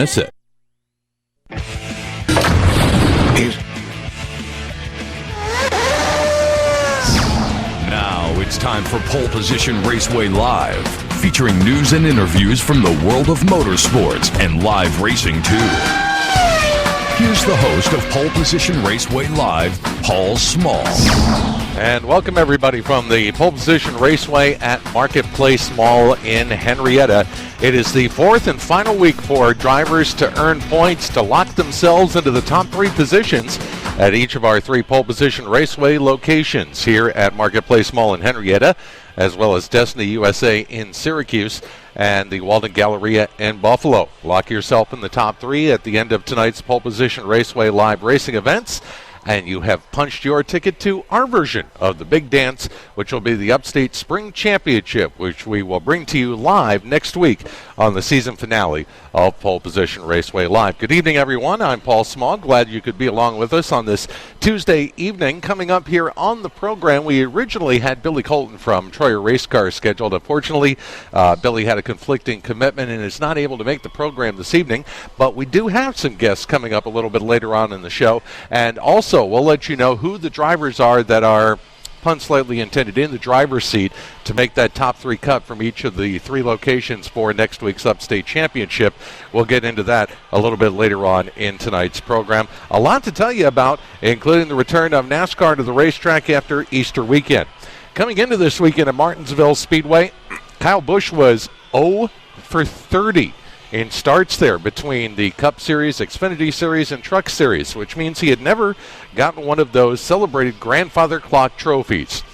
That's it. Now it's time for Pole Position Raceway Live, featuring news and interviews from the world of motorsports and live racing too. Here's the host of Pole Position Raceway Live, Paul Small. And welcome everybody from the Pole Position Raceway at Marketplace Mall in Henrietta. It is the fourth and final week for drivers to earn points to lock themselves into the top three positions at each of our three Pole Position Raceway locations here at Marketplace Mall in Henrietta, as well as Destiny USA in Syracuse and the Walden Galleria in Buffalo. Lock yourself in the top three at the end of tonight's Pole Position Raceway live racing events, and you have punched your ticket to our version of the big dance, which will be the Upstate Spring Championship, which we will bring to you live next week on the season finale of Pole Position Raceway Live. Good evening, everyone. I'm Paul Small. Glad you could be along with us on this Tuesday evening. Coming up here on the program, we originally had Billy Colton from Troyer Race Cars scheduled. Unfortunately, Billy had a conflicting commitment and is not able to make the program this evening, but we do have some guests coming up a little bit later on in the show, and also we'll let you know who the drivers are that are pun slightly intended in the driver's seat to make that top three cut from each of the three locations for next week's Upstate Championship. We'll get into that a little bit later on in tonight's program. A lot to tell you about, including the return of NASCAR to the racetrack after Easter weekend. Coming into this weekend at Martinsville Speedway, Kyle Busch was 0 for 30 in starts there between the Cup Series, Xfinity Series, and Truck Series, which means he had never gotten one of those celebrated grandfather clock trophies.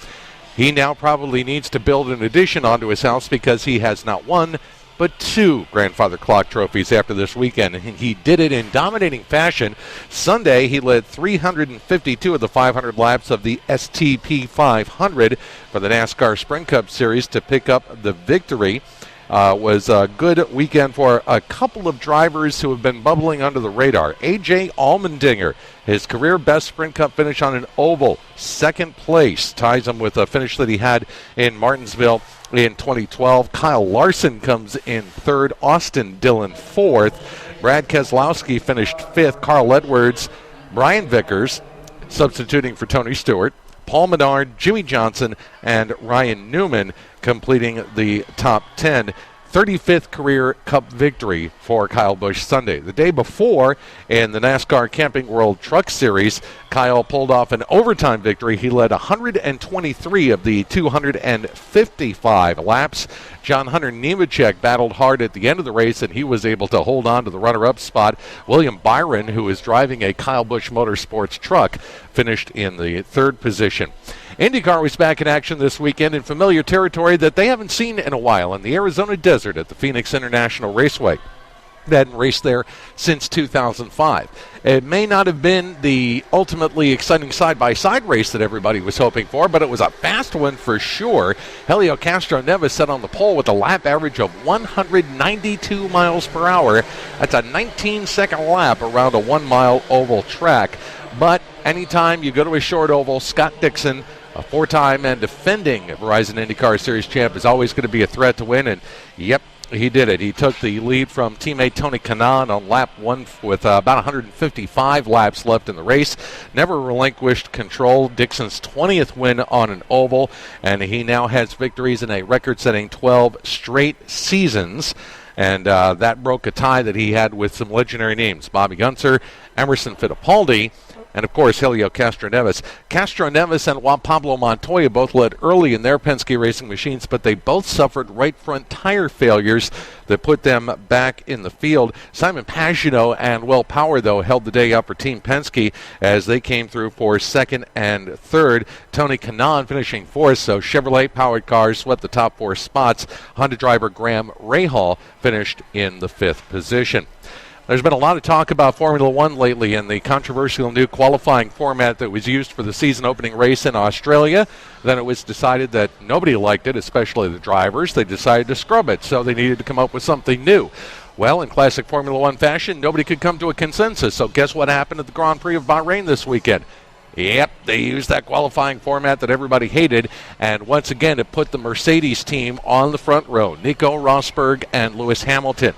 He now probably needs to build an addition onto his house because he has not one, but two grandfather clock trophies after this weekend, and he did it in dominating fashion. Sunday, he led 352 of the 500 laps of the STP 500 for the NASCAR Sprint Cup Series to pick up the victory. Was a good weekend for a couple of drivers who have been bubbling under the radar. A.J. Allmendinger, his career best Sprint Cup finish on an oval, second place, ties him with a finish that he had in Martinsville in 2012. Kyle Larson comes in third, Austin Dillon fourth, Brad Keselowski finished fifth, Carl Edwards, Brian Vickers, substituting for Tony Stewart, Paul Menard, Jimmy Johnson, and Ryan Newman completing the top 10. 35th career Cup victory for Kyle Busch Sunday. The day before, in the NASCAR Camping World Truck Series, Kyle pulled off an overtime victory. He led 123 of the 255 laps. John Hunter Nemechek battled hard at the end of the race, and he was able to hold on to the runner-up spot. William Byron, who is driving a Kyle Busch Motorsports truck, finished in the third position. IndyCar was back in action this weekend in familiar territory that they haven't seen in a while in the Arizona desert at the Phoenix International Raceway. They hadn't raced there since 2005. It may not have been the ultimately exciting side-by-side race that everybody was hoping for, but it was a fast one for sure. Helio Castroneves set on the pole with a lap average of 192 miles per hour. That's a 19-second lap around a 1-mile oval track. But anytime you go to a short oval, Scott Dixon, a four-time and defending Verizon IndyCar Series champ, is always going to be a threat to win, and yep, he did it. He took the lead from teammate Tony Kanaan on lap one with about 155 laps left in the race. Never relinquished control. Dixon's 20th win on an oval, and he now has victories in a record-setting 12 straight seasons. And that broke a tie that he had with some legendary names, Bobby Unser, Emerson Fittipaldi, and, of course, Helio Castroneves. Castroneves and Juan Pablo Montoya both led early in their Penske Racing machines, but they both suffered right front tire failures that put them back in the field. Simon Pagenaud and Will Power, though, held the day up for Team Penske as they came through for second and third. Tony Kanaan finishing fourth, so Chevrolet-powered cars swept the top four spots. Honda driver Graham Rahal finished in the fifth position. There's been a lot of talk about Formula One lately and the controversial new qualifying format that was used for the season opening race in Australia. Then it was decided that nobody liked it, especially the drivers. They decided to scrub it, so they needed to come up with something new. Well, in classic Formula One fashion, nobody could come to a consensus. So guess what happened at the Grand Prix of Bahrain this weekend? Yep, they used that qualifying format that everybody hated, and once again it put the Mercedes team on the front row, Nico Rosberg and Lewis Hamilton.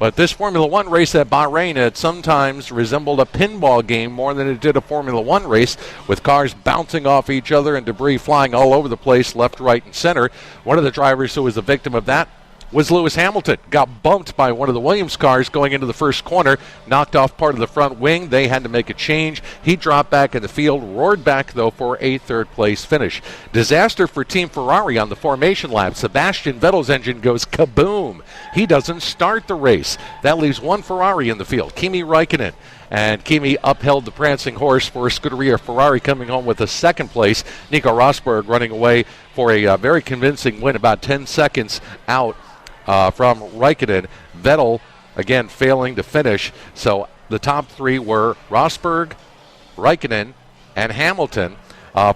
But this Formula One race at Bahrain had sometimes resembled a pinball game more than it did a Formula One race, with cars bouncing off each other and debris flying all over the place, left, right, and center. One of the drivers who was a victim of that was Lewis Hamilton. Got bumped by one of the Williams cars going into the first corner, knocked off part of the front wing. They had to make a change. He dropped back in the field, roared back, though, for a third-place finish. Disaster for Team Ferrari on the formation lap. Sebastian Vettel's engine goes kaboom. He doesn't start the race. That leaves one Ferrari in the field, Kimi Räikkönen. And Kimi upheld the prancing horse for Scuderia Ferrari, coming home with a second place. Nico Rosberg running away for a very convincing win, about 10 seconds out from Räikkönen. Vettel, again, failing to finish. So the top three were Rosberg, Räikkönen, and Hamilton.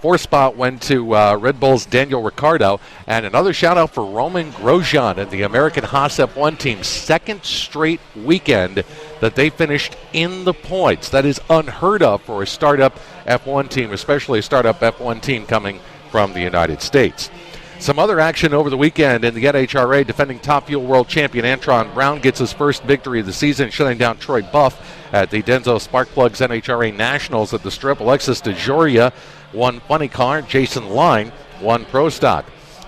Fourth spot went to Red Bull's Daniel Ricciardo. And another shout-out for Roman Grosjean and the American Haas F1 team. Second straight weekend that they finished in the points. That is unheard of for a startup F1 team, especially a startup F1 team coming from the United States. Some other action over the weekend in the NHRA. Defending Top Fuel World Champion Antron Brown gets his first victory of the season, shutting down Troy Buff at the Denso Sparkplugs NHRA Nationals at the Strip. Alexis DeJoria won Funny Car. Jason Line won Pro Stock.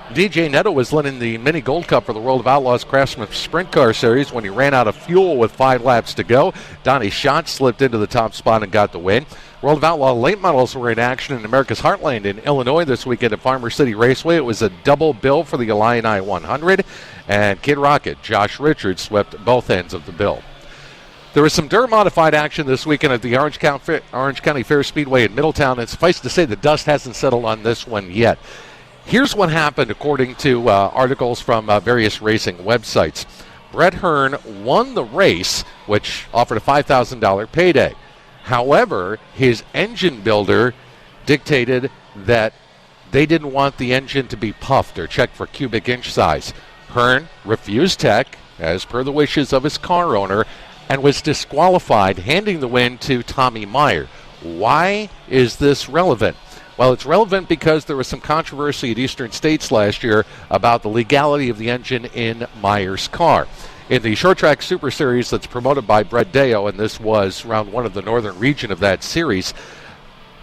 DJ Neto was winning the Mini Gold Cup for the World of Outlaws Craftsman Sprint Car Series when he ran out of fuel with 5 laps to go. Donnie Schott slipped into the top spot and got the win. World of Outlaw late models were in action in America's Heartland in Illinois this weekend at Farmer City Raceway. It was a double bill for the Illini 100, and Kid Rocket, Josh Richards, swept both ends of the bill. There was some dirt-modified action this weekend at the Orange County Fair Speedway in Middletown, and suffice to say the dust hasn't settled on this one yet. Here's what happened according to articles from various racing websites. Brett Hearn won the race, which offered a $5,000 payday. However, his engine builder dictated that they didn't want the engine to be puffed or checked for cubic inch size. Hearn refused tech, as per the wishes of his car owner, and was disqualified, handing the win to Tommy Meyer. Why is this relevant? Well, it's relevant because there was some controversy at Eastern States last year about the legality of the engine in Meyer's car. In the Short Track Super Series that's promoted by Brett Deyo, and this was round one of the northern region of that series,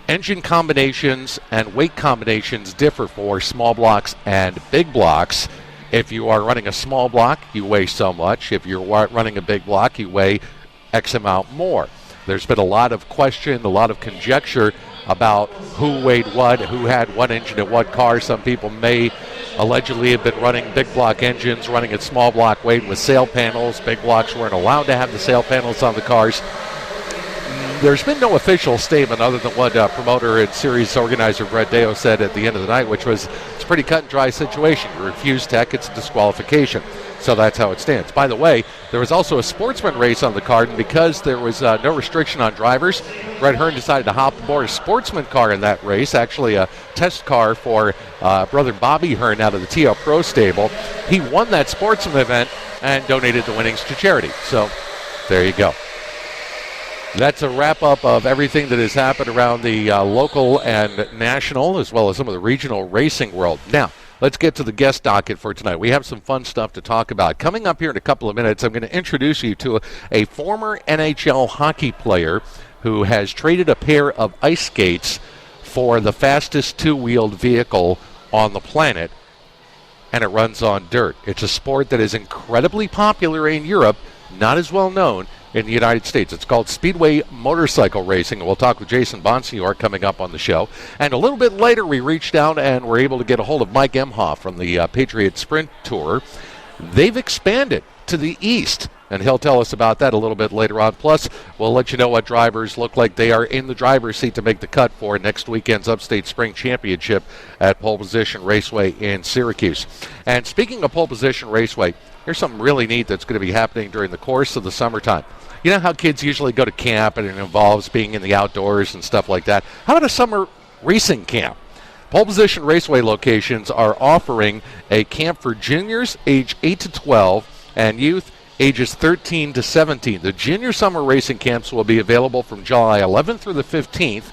engine combinations and weight combinations differ for small blocks and big blocks. If you are running a small block, you weigh so much. If you're running a big block, you weigh X amount more. There's been a lot of question, a lot of conjecture about who weighed what, who had what engine at what car. Some people may allegedly have been running big block engines, running at small block weight with sail panels. Big blocks weren't allowed to have the sail panels on the cars. There's been no official statement other than what promoter and series organizer Brett Deyo said at the end of the night, which was it's a pretty cut and dry situation. You refuse tech, it's a disqualification. So that's how it stands. By the way, there was also a sportsman race on the card, and because there was no restriction on drivers, Brett Hearn decided to hop aboard a sportsman car in that race, actually a test car for brother Bobby Hearn out of the TL Pro stable. He won that sportsman event and donated the winnings to charity. So there you go. That's a wrap-up of everything that has happened around the local and national, as well as some of the regional racing world. Now, let's get to the guest docket for tonight. We have some fun stuff to talk about. Coming up here in a couple of minutes, I'm going to introduce you to a former NHL hockey player who has traded a pair of ice skates for the fastest two-wheeled vehicle on the planet, and it runs on dirt. It's a sport that is incredibly popular in Europe, not as well known in the United States. It's called Speedway Motorcycle Racing, and we'll talk with Jason Bonsignor coming up on the show. And a little bit later, we reached out and were able to get a hold of Mike Emhoff from the Patriot Sprint Tour. They've expanded to the east, and he'll tell us about that a little bit later on. Plus, we'll let you know what drivers look like they are in the driver's seat to make the cut for next weekend's Upstate Spring Championship at Pole Position Raceway in Syracuse. And speaking of Pole Position Raceway, here's something really neat that's going to be happening during the course of the summertime. You know how kids usually go to camp and it involves being in the outdoors and stuff like that? How about a summer racing camp? Pole Position Raceway locations are offering a camp for juniors age 8 to 12 and youth ages 13 to 17. The junior summer racing camps will be available from July 11th through the 15th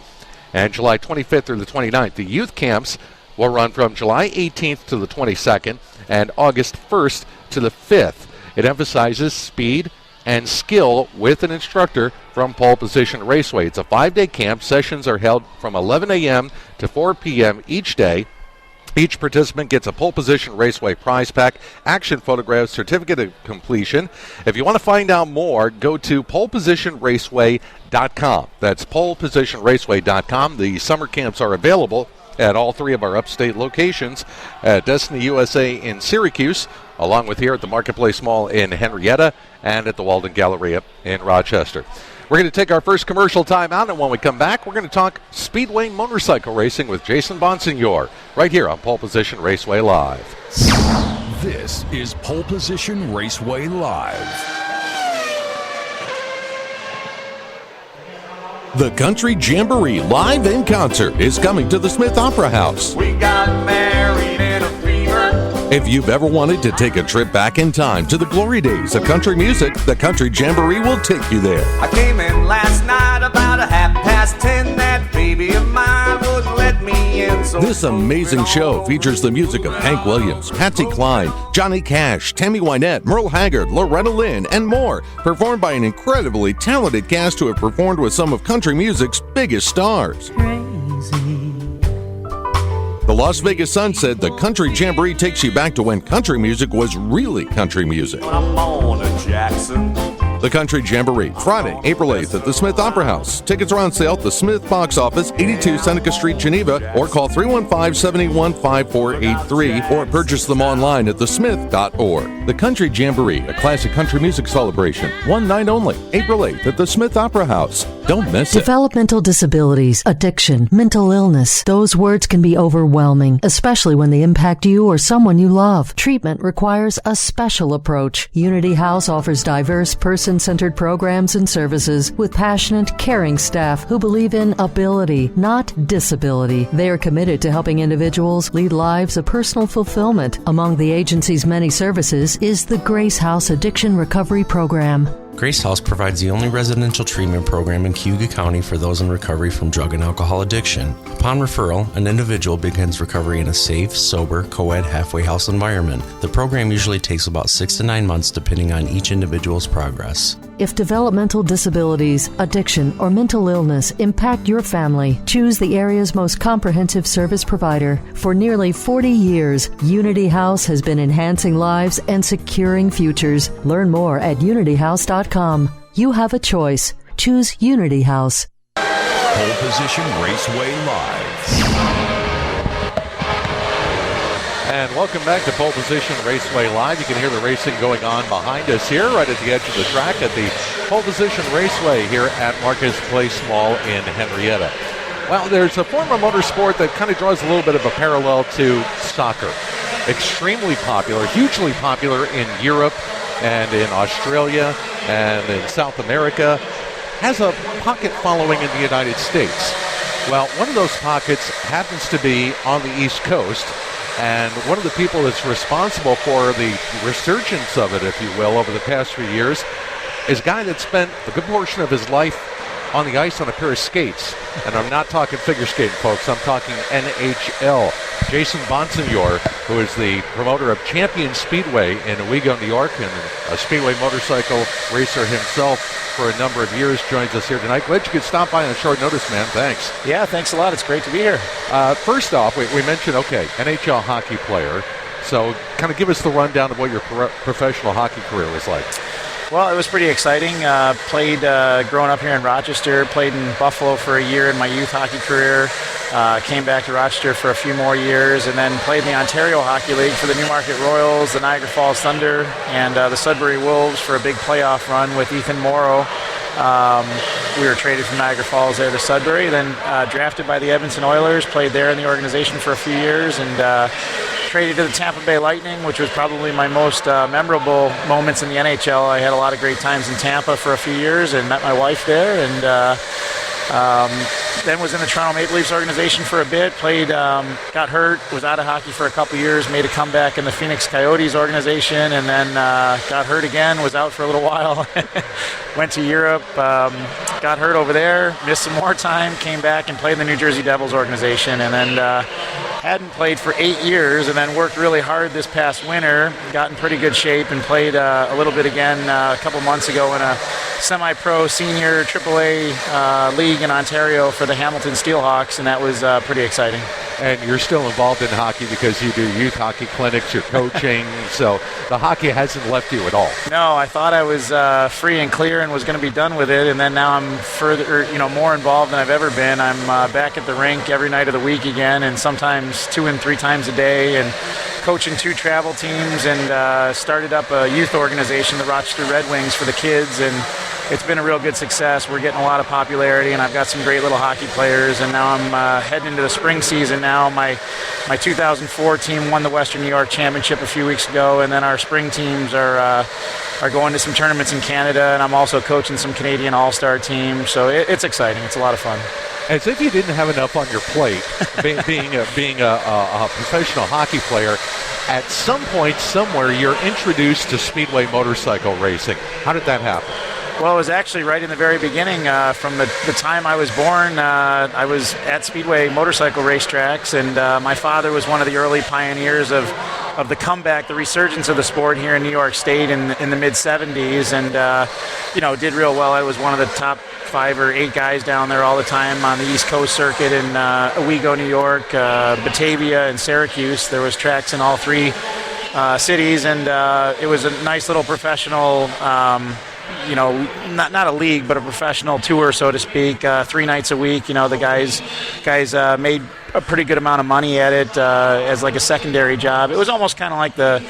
and July 25th through the 29th. The youth camps will run from July 18th to the 22nd and August 1st to the 5th. It emphasizes speed, and skill with an instructor from Pole Position Raceway. It's a 5-day camp. Sessions are held from 11 a.m. to 4 p.m. each day. Each participant gets a Pole Position Raceway prize pack, action photographs, certificate of completion. If you want to find out more, go to polepositionraceway.com. That's polepositionraceway.com. The summer camps are available at all 3 of our upstate locations, at Destiny USA in Syracuse, along with here at the Marketplace Mall in Henrietta, and at the Walden Galleria in Rochester. We're going to take our first commercial time out, and when we come back, we're going to talk Speedway motorcycle racing with Jason Bonsignor right here on Pole Position Raceway Live. This is Pole Position Raceway Live. The Country Jamboree live in concert is coming to the Smith Opera House. We got married in a fever. If you've ever wanted to take a trip back in time to the glory days of country music, the Country Jamboree will take you there. I came in last night about 10:30. That baby of mine wouldn't let me in. So This amazing show features the music of Hank Williams, Patsy Cline, Johnny Cash, Tammy Wynette, Merle Haggard, Loretta Lynn, and more, performed by an incredibly talented cast who have performed with some of country music's biggest stars. The Las Vegas Sun said the Country Jamboree takes you back to when country music was really country music. I'm on a Jackson. The Country Jamboree, Friday, April 8th at the Smith Opera House. Tickets are on sale at the Smith Box Office, 82 Seneca Street, Geneva, or call 315-781-5483, or purchase them online at thesmith.org. The Country Jamboree, a classic country music celebration. One night only, April 8th at the Smith Opera House. Don't miss it. Developmental disabilities, addiction, mental illness. Those words can be overwhelming, especially when they impact you or someone you love. Treatment requires a special approach. Unity House offers diverse person-centered programs and services with passionate, caring staff who believe in ability, not disability. They are committed to helping individuals lead lives of personal fulfillment. Among the agency's many services is the Grace House Addiction Recovery Program. Grace House provides the only residential treatment program in Cayuga County for those in recovery from drug and alcohol addiction. Upon referral, an individual begins recovery in a safe, sober, co-ed halfway house environment. The program usually takes about 6 to 9 months depending on each individual's progress. If developmental disabilities, addiction, or mental illness impact your family, choose the area's most comprehensive service provider. For nearly 40 years, Unity House has been enhancing lives and securing futures. Learn more at unityhouse.com. You have a choice. Choose Unity House. Pole Position Raceway Live. And welcome back to Pole Position Raceway Live. You can hear the racing going on behind us here, right at the edge of the track at the Pole Position Raceway here at Marcus Place Mall in Henrietta. Well, there's a form of motorsport that kind of draws a little bit of a parallel to soccer. Extremely popular, hugely popular in Europe and in Australia and in South America, has a pocket following in the United States. Well, one of those pockets happens to be on the East Coast, and one of the people that's responsible for the resurgence of it, if you will, over the past few years is a guy that spent a good portion of his life on the ice on a pair of skates. And I'm not talking figure skating, folks. I'm talking NHL. Jason Bonsignor, who is the promoter of Champion Speedway in Owego, New York, and a Speedway motorcycle racer himself for a number of years, joins us here tonight. Glad you could stop by on short notice, man. Thanks. Yeah, thanks a lot. It's great to be here. First off, we mentioned, NHL hockey player. So kind of give us the rundown of what your professional hockey career was like. Well, it was pretty exciting. Played growing up here in Rochester, played in Buffalo for a year in my youth hockey career, came back to Rochester for a few more years, and then played in the Ontario Hockey League for the Newmarket Royals, the Niagara Falls Thunder, and the Sudbury Wolves for a big playoff run with Ethan Morrow. We were traded from Niagara Falls there to Sudbury, then drafted by the Edmonton Oilers, played there in the organization for a few years, and traded to the Tampa Bay Lightning, which was probably my most memorable moments in the NHL. I had a lot of great times in Tampa for a few years and met my wife there, and then was in the Toronto Maple Leafs organization for a bit, played, got hurt, was out of hockey for a couple years, made a comeback in the Phoenix Coyotes organization, and then got hurt again, was out for a little while, went to Europe, got hurt over there, missed some more time, came back and played in the New Jersey Devils organization, and then hadn't played for 8 years, and then worked really hard this past winter, got in pretty good shape, and played a little bit again a couple months ago in a semi-pro senior AAA league in Ontario for the Hamilton Steelhawks, and that was pretty exciting. And you're still involved in hockey because you do youth hockey clinics, you're coaching, so the hockey hasn't left you at all. No, I thought I was free and clear and was going to be done with it, and then now I'm more involved than I've ever been. I'm back at the rink every night of the week again, and sometimes 2 and 3 times a day, and coaching 2 travel teams, and started up a youth organization, the Rochester Red Wings, for the kids, and it's been a real good success. We're getting a lot of popularity, and I've got some great little hockey players, and now I'm heading into the spring season now. My 2004 team won the Western New York Championship a few weeks ago, and then our spring teams are going to some tournaments in Canada, and I'm also coaching some Canadian All-Star teams, so it's exciting. It's a lot of fun. As if you didn't have enough on your plate, being a professional hockey player, at some point somewhere you're introduced to speedway motorcycle racing. How did that happen? Well, it was actually right in the very beginning. From the time I was born, I was at speedway motorcycle racetracks, and my father was one of the early pioneers of the comeback, the resurgence of the sport here in New York State in the mid-'70s, and did real well. I was one of the top 5 or 8 guys down there all the time on the East Coast circuit in Owego, New York, Batavia, and Syracuse. There was tracks in all 3 cities, and it was a nice little professional not a league, but a professional tour, so to speak, 3 nights a week. The guys made a pretty good amount of money at it as like a secondary job. It was almost kind of like the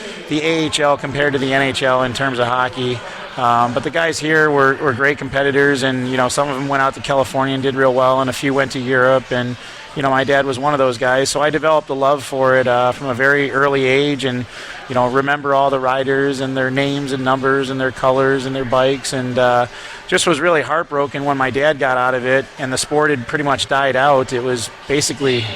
AHL compared to the NHL in terms of hockey. But the guys here were great competitors, and some of them went out to California and did real well, and a few went to Europe, and my dad was one of those guys, so I developed a love for it from a very early age, and remember all the riders and their names and numbers and their colors and their bikes, and just was really heartbroken when my dad got out of it and the sport had pretty much died out. It was basically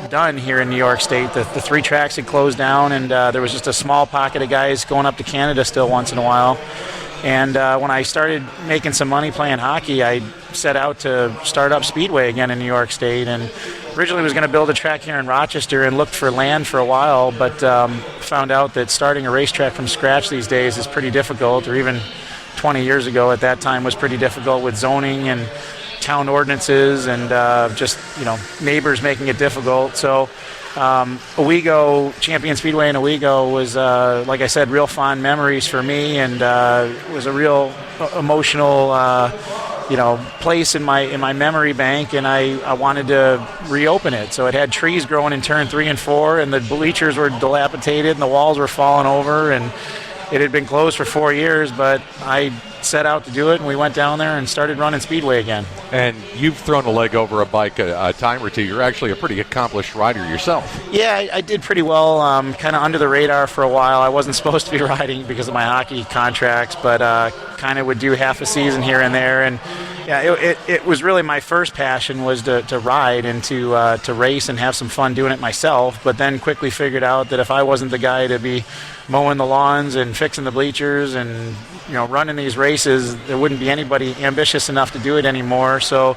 done here in New York State. The 3 tracks had closed down, and there was just a small pocket of guys going up to Canada still once in a while. And when I started making some money playing hockey, I set out to start up Speedway again in New York State, and originally was going to build a track here in Rochester and looked for land for a while, but found out that starting a racetrack from scratch these days is pretty difficult, or even 20 years ago at that time was pretty difficult with zoning and town ordinances and neighbors making it difficult. So Owego, Champion Speedway in Owego was, like I said, real fond memories for me, and was a real emotional place in my memory bank, and I wanted to reopen it. So it had trees growing in turn 3 and 4, and the bleachers were dilapidated and the walls were falling over, and it had been closed for 4 years, but I set out to do it, and we went down there and started running Speedway again. And you've thrown a leg over a bike a time or two. You're actually a pretty accomplished rider yourself. Yeah, I did pretty well, kind of under the radar for a while. I wasn't supposed to be riding because of my hockey contracts, but kind of would do half a season here and there. And yeah, it was really my first passion was to ride and to race and have some fun doing it myself, but then quickly figured out that if I wasn't the guy to be mowing the lawns and fixing the bleachers and running these races, there wouldn't be anybody ambitious enough to do it anymore. So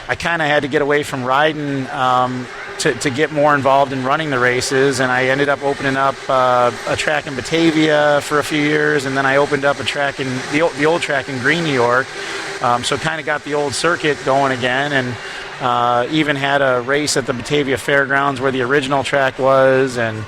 I kind of had to get away from riding to get more involved in running the races, and I ended up opening up a track in Batavia for a few years, and then I opened up a track in the old track in Green, New York. So kind of got the old circuit going again, and even had a race at the Batavia Fairgrounds where the original track was, and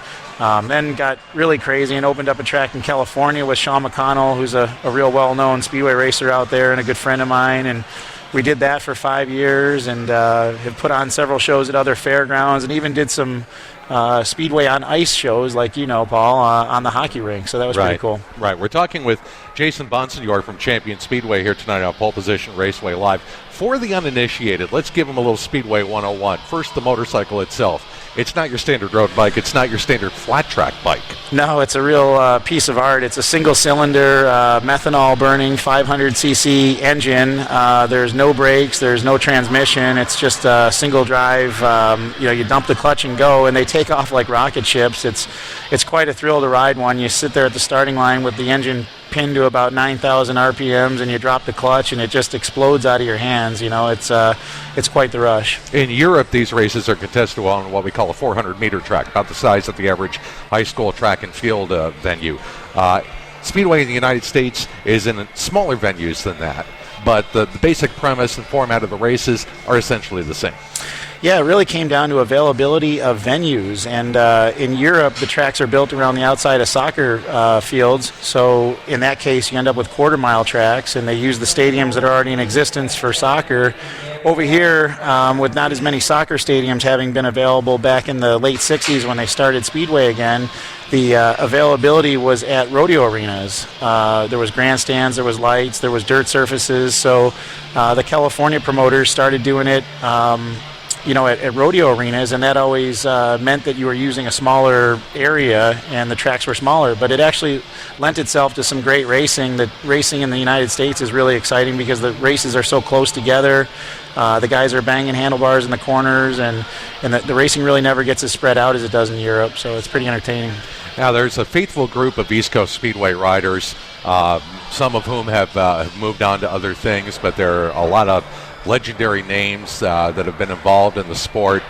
then got really crazy and opened up a track in California with Sean McConnell, who's a real well-known speedway racer out there and a good friend of mine. And we did that for 5 years, and have put on several shows at other fairgrounds, and even did some speedway on ice shows, like Paul, on the hockey rink. So that was pretty cool. Right. We're talking with Jason Bonsignore from Champion Speedway here tonight on Pole Position Raceway Live. For the uninitiated, let's give them a little Speedway 101. First, the motorcycle itself. It's not your standard road bike. It's not your standard flat track bike. No, it's a real piece of art. It's a single-cylinder, methanol-burning 500cc engine. There's no brakes. There's no transmission. It's just a single drive. You dump the clutch and go, and they take off like rocket ships. It's quite a thrill to ride one. You sit there at the starting line with the engine pinned to about 9,000 RPMs, and you drop the clutch, and it just explodes out of your hands. It's quite the rush. In Europe, these races are contested on what we call a 400-meter track, about the size of the average high school track and field venue. Speedway in the United States is in smaller venues than that, but the basic premise and format of the races are essentially the same. Yeah, it really came down to availability of venues, and in Europe, the tracks are built around the outside of soccer fields, so in that case, you end up with quarter-mile tracks, and they use the stadiums that are already in existence for soccer. Over here, with not as many soccer stadiums having been available back in the late 60s when they started Speedway again, the availability was at rodeo arenas. There was grandstands, there was lights, there was dirt surfaces, so the California promoters started doing it at rodeo arenas, and that always meant that you were using a smaller area and the tracks were smaller, but it actually lent itself to some great racing. The racing in the United States is really exciting because the races are so close together. The guys are banging handlebars in the corners, and the racing really never gets as spread out as it does in Europe, so it's pretty entertaining. Now, there's a faithful group of East Coast Speedway riders, some of whom have moved on to other things, but there are a lot of legendary names that have been involved in the sport.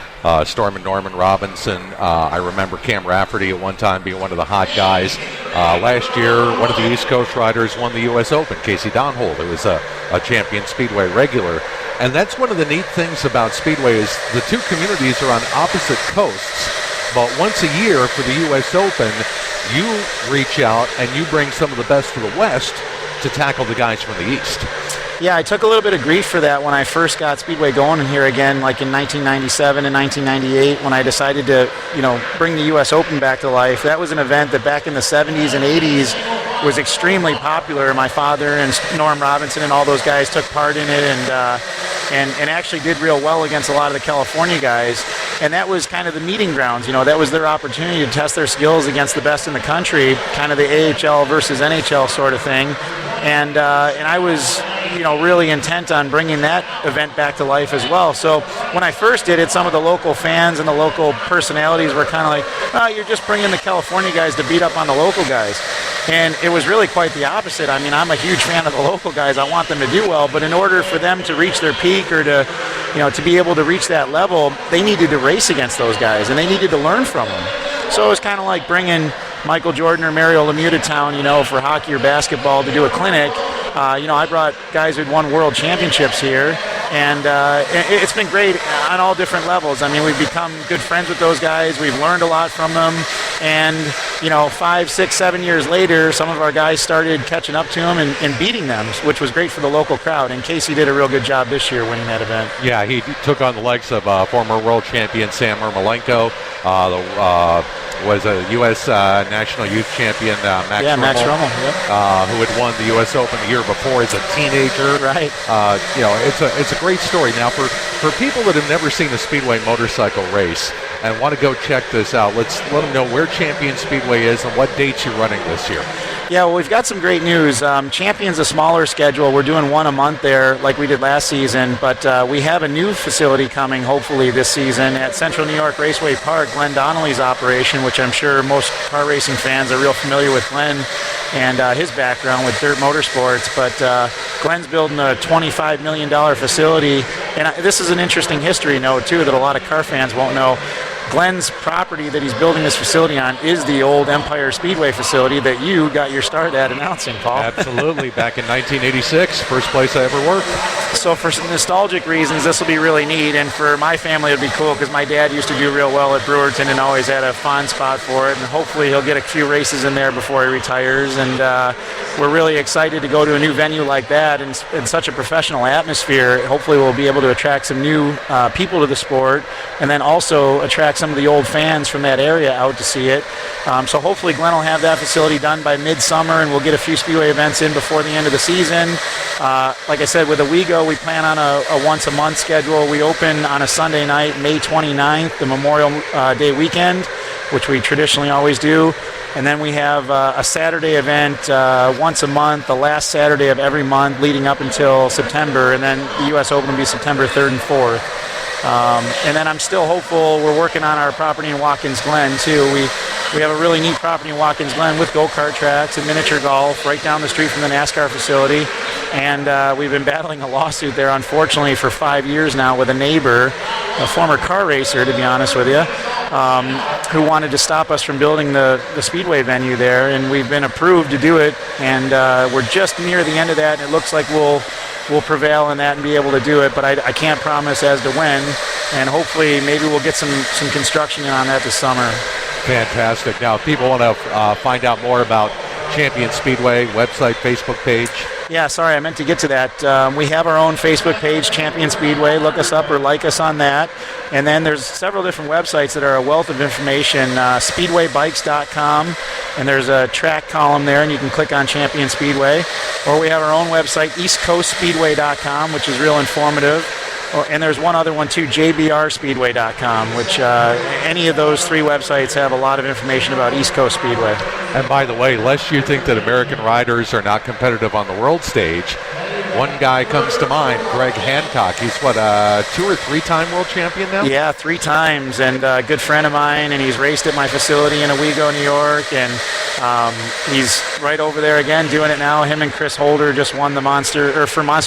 Storm and Norman Robinson. I remember Cam Rafferty at one time being one of the hot guys. Last year, one of the East Coast riders won the U.S. Open, Casey Donhold, who was a champion Speedway regular. And that's one of the neat things about Speedway is the two communities are on opposite coasts. But once a year for the U.S. Open, you reach out and you bring some of the best from the West to tackle the guys from the East. Yeah, I took a little bit of grief for that when I first got Speedway going in here again, like in 1997 and 1998, when I decided to, bring the U.S. Open back to life. That was an event that back in the 70s and 80s was extremely popular. My father and Norm Robinson and all those guys took part in it and actually did real well against a lot of the California guys. And that was kind of the meeting grounds. That was their opportunity to test their skills against the best in the country, kind of the AHL versus NHL sort of thing. And I was really intent on bringing that event back to life as well. So when I first did it, some of the local fans and the local personalities were kind of like, oh, you're just bringing the California guys to beat up on the local guys. And it was really quite the opposite. I mean, I'm a huge fan of the local guys. I want them to do well, but in order for them to reach their peak or to be able to reach that level, they needed to race against those guys, and they needed to learn from them. So it was kind of like bringing Michael Jordan or Mario Lemieux to town, for hockey or basketball to do a clinic. I brought guys who'd won world championships here, and it's been great on all different levels. I mean, we've become good friends with those guys. We've learned a lot from them, and 5, 6, 7 years later, some of our guys started catching up to them and beating them, which was great for the local crowd. And Casey did a real good job this year winning that event. Yeah, he took on the likes of former world champion Sam Ermolenko, was a U.S. national youth champion Max Rummel, yep. Who had won the U.S. Open the year before as a teenager. Right. It's a great story. Now, for people that have never seen a Speedway motorcycle race and want to go check this out, let's let them know where Champion Speedway is and what dates you're running this year. Yeah, well, we've got some great news. Champion's a smaller schedule. We're doing one a month there like we did last season, but we have a new facility coming hopefully this season at Central New York Raceway Park, Glenn Donnelly's operation, which I'm sure most car racing fans are real familiar with Glenn and his background with dirt motorsports. But Glenn's building a $25 million facility, and this is an interesting history note, too, that a lot of car fans won't know. Glenn's property that he's building this facility on is the old Empire Speedway facility that you got your start at announcing, Paul. Absolutely. Back in 1986, first place I ever worked. So for some nostalgic reasons, this will be really neat. And for my family, it'll be cool because my dad used to do real well at Brewerton and always had a fond spot for it. And hopefully he'll get a few races in there before he retires. And we're really excited to go to a new venue like that in such a professional atmosphere. Hopefully we'll be able to attract some new people to the sport and then also attract some of the old fans from that area out to see it. So hopefully Glenn will have that facility done by midsummer, and we'll get a few Speedway events in before the end of the season. Like I said, with Owego, we plan on a once-a-month schedule. We open on a Sunday night, May 29th, the Memorial Day weekend, which we traditionally always do. And then we have a Saturday event once a month, the last Saturday of every month leading up until September, and then the U.S. Open will be September 3rd and 4th. And then I'm still hopeful. We're working on our property in Watkins Glen, too. We have a really neat property in Watkins Glen with go-kart tracks and miniature golf right down the street from the NASCAR facility. And we've been battling a lawsuit there, unfortunately, for 5 years now with a neighbor, a former car racer, to be honest with you, who wanted to stop us from building the Speedway venue there. And we've been approved to do it, and we're just near the end of that, and it looks like we'll prevail in that and be able to do it, but I can't promise as to when, and hopefully maybe we'll get some construction on that this summer. Fantastic. Now, if people want to find out more about Champion Speedway, website, Facebook page. Yeah, sorry, I meant to get to that. We have our own Facebook page, Champion Speedway. Look us up or like us on that. And then there's several different websites that are a wealth of information. SpeedwayBikes.com, and there's a track column there, and you can click on Champion Speedway. Or we have our own website, EastCoastSpeedway.com, which is real informative. And there's one other one too, JBRSpeedway.com, which any of those three websites have a lot of information about East Coast Speedway. And by the way, lest you think that American riders are not competitive on the world stage, one guy comes to mind, Greg Hancock. He's, 2 or 3 time world champion now? Yeah, 3 times, and a good friend of mine, and he's raced at my facility in Owego, New York, and he's right over there again doing it now. Him and Chris Holder just won the Monster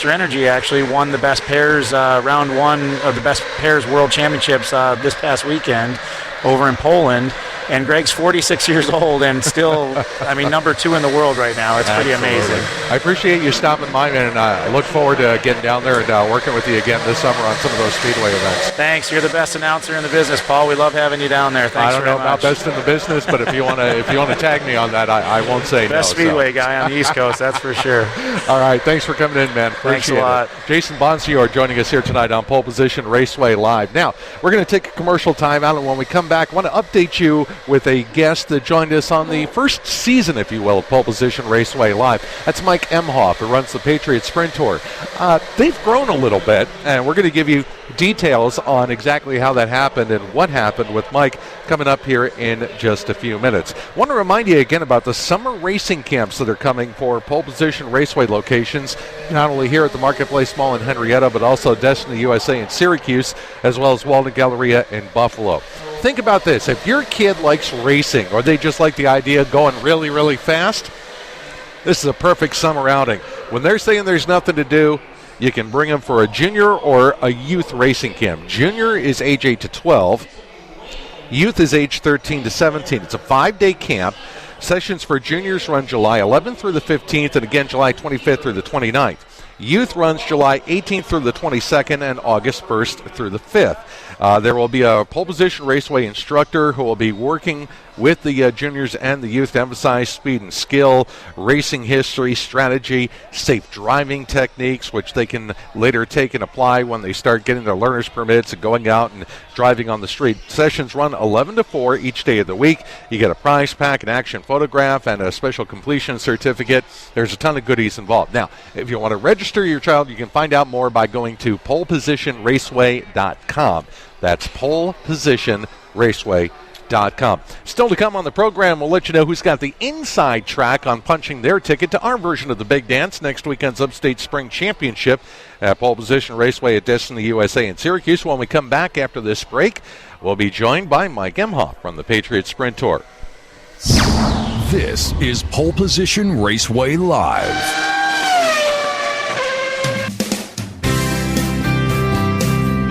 Energy, actually, won the Best Pairs round 1 of the Best Pairs World Championships this past weekend over in Poland. And Greg's 46 years old and still, number 2 in the world right now. It's pretty amazing. I appreciate you stopping by, man, and I look forward to getting down there and working with you again this summer on some of those Speedway events. Thanks. You're the best announcer in the business, Paul. We love having you down there. Thanks I don't know about best in the business, but if you want to tag me on that, I won't say no. Best Speedway guy on the East Coast, that's for sure. All right. Thanks for coming in, man. Thanks a lot. Jason Bonsignore joining us here tonight on Pole Position Raceway Live. Now, we're going to take a commercial time out, and when we come back, I want to update you with a guest that joined us on the first season, if you will, of Pole Position Raceway Live. That's Mike Emhoff, who runs the Patriot Sprint Tour. They've grown a little bit, and we're going to give you details on exactly how that happened and what happened with Mike coming up here in just a few minutes. I want to remind you again about the summer racing camps that are coming for Pole Position Raceway locations, not only here at the Marketplace Mall in Henrietta, but also Destiny USA in Syracuse, as well as Walden Galleria in Buffalo. Think about this. If your kid likes racing, or they just like the idea of going really, really fast, this is a perfect summer outing. When they're saying there's nothing to do, you can bring them for a junior or a youth racing camp. Junior is age 8 to 12. Youth is age 13 to 17. It's a 5-day camp. Sessions for juniors run July 11th through the 15th, and again July 25th through the 29th. Youth runs July 18th through the 22nd and August 1st through the 5th. There will be a Pole Position Raceway instructor who will be working with the juniors and the youth to emphasize speed and skill, racing history, strategy, safe driving techniques, which they can later take and apply when they start getting their learner's permits and going out and driving on the street. Sessions run 11 to 4 each day of the week. You get a prize pack, an action photograph, and a special completion certificate. There's a ton of goodies involved. Now, if you want to register your child, you can find out more by going to polepositionraceway.com. That's polepositionraceway.com. Still to come on the program, we'll let you know who's got the inside track on punching their ticket to our version of the Big Dance, next weekend's Upstate Spring Championship at Pole Position Raceway at Destiny USA in Syracuse. When we come back after this break, we'll be joined by Mike Emhoff from the Patriot Sprint Tour. This is Pole Position Raceway Live.